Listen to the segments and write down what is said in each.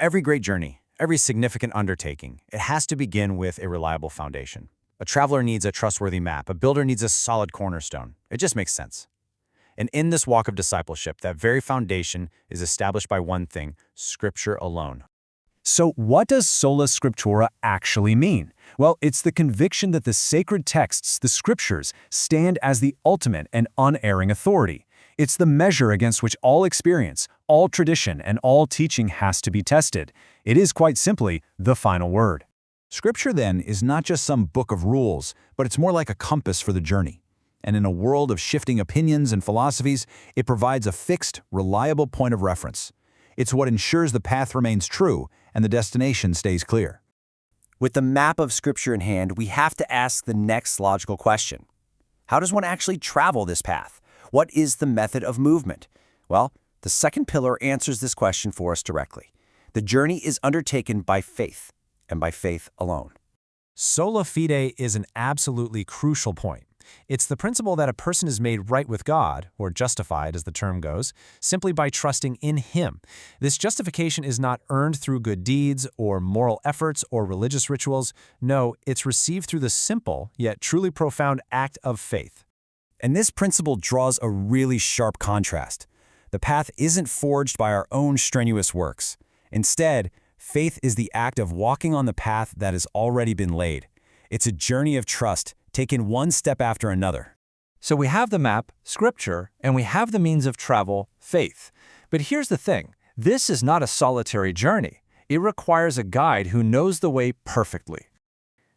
Every great journey, every significant undertaking, it has to begin with a reliable foundation. A traveler needs a trustworthy map. A builder needs a solid cornerstone. It just makes sense. And in this walk of discipleship, that very foundation is established by one thing: Scripture alone. So what does Sola Scriptura actually mean? Well, it's the conviction that the sacred texts, the Scriptures, stand as the ultimate and unerring authority. It's the measure against which all experience, all tradition, and all teaching has to be tested. It is quite simply the final word. Scripture, then, is not just some book of rules, but it's more like a compass for the journey. And in a world of shifting opinions and philosophies, it provides a fixed, reliable point of reference. It's what ensures the path remains true and the destination stays clear. With the map of Scripture in hand, we have to ask the next logical question. How does one actually travel this path? What is the method of movement? Well, the second pillar answers this question for us directly. The journey is undertaken by faith, and by faith alone. Sola Fide is an absolutely crucial point. It's the principle that a person is made right with God, or justified as the term goes, simply by trusting in Him. This justification is not earned through good deeds or moral efforts or religious rituals. No, it's received through the simple, yet truly profound act of faith. And this principle draws a really sharp contrast. The path isn't forged by our own strenuous works. Instead, faith is the act of walking on the path that has already been laid. It's a journey of trust, taken one step after another. So we have the map, Scripture, and we have the means of travel, faith. But here's the thing. This is not a solitary journey. It requires a guide who knows the way perfectly.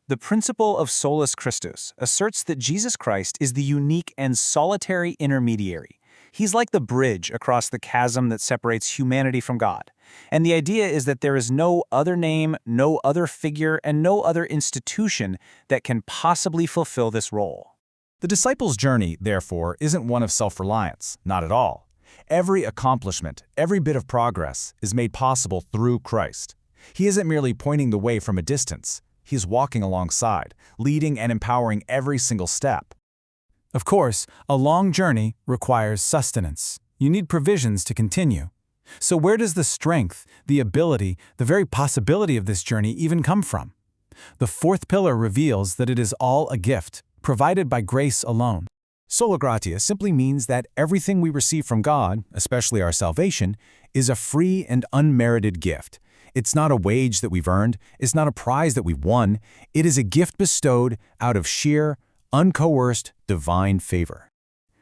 The principle of Solus Christus asserts that Jesus Christ is the unique and solitary intermediary. He's like the bridge across the chasm that separates humanity from God. And the idea is that there is no other name, no other figure, and no other institution that can possibly fulfill this role. The disciple's journey, therefore, isn't one of self-reliance, not at all. Every accomplishment, every bit of progress is made possible through Christ. He isn't merely pointing the way from a distance. He's walking alongside, leading and empowering every single step. Of course, a long journey requires sustenance. You need provisions to continue. So where does the strength, the ability, the very possibility of this journey even come from? The fourth pillar reveals that it is all a gift, provided by grace alone. Sola Gratia simply means that everything we receive from God, especially our salvation, is a free and unmerited gift. It's not a wage that we've earned. It's not a prize that we've won. It is a gift bestowed out of sheer, uncoerced, divine favor.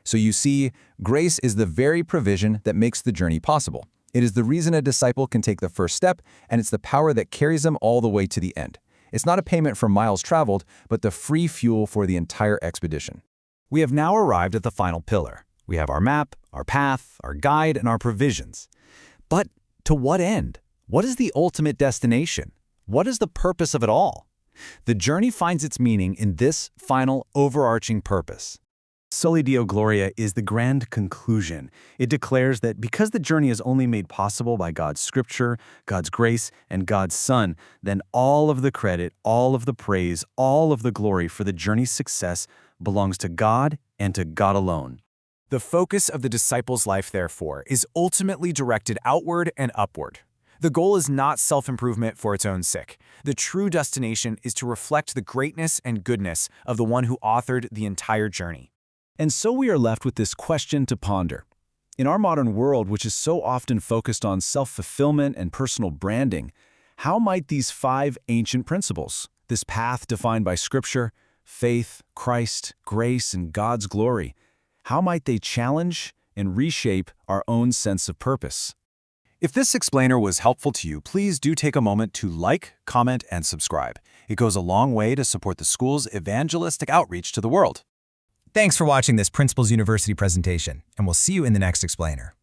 So you see, grace is the very provision that makes the journey possible. It is the reason a disciple can take the first step, and it's the power that carries them all the way to the end. It's not a payment for miles traveled, but the free fuel for the entire expedition. We have now arrived at the final pillar. We have our map, our path, our guide, and our provisions. But to what end? What is the ultimate destination? What is the purpose of it all? The journey finds its meaning in this final, overarching purpose. Soli Deo Gloria is the grand conclusion. It declares that because the journey is only made possible by God's Scripture, God's grace, and God's Son, then all of the credit, all of the praise, all of the glory for the journey's success belongs to God and to God alone. The focus of the disciple's life, therefore, is ultimately directed outward and upward. The goal is not self-improvement for its own sake. The true destination is to reflect the greatness and goodness of the one who authored the entire journey. And so we are left with this question to ponder. In our modern world, which is so often focused on self-fulfillment and personal branding, how might these 5 ancient principles, this path defined by Scripture, faith, Christ, grace, and God's glory, how might they challenge and reshape our own sense of purpose? If this explainer was helpful to you, please do take a moment to like, comment, and subscribe. It goes a long way to support the school's evangelistic outreach to the world. Thanks for watching this Principles University presentation, and we'll see you in the next explainer.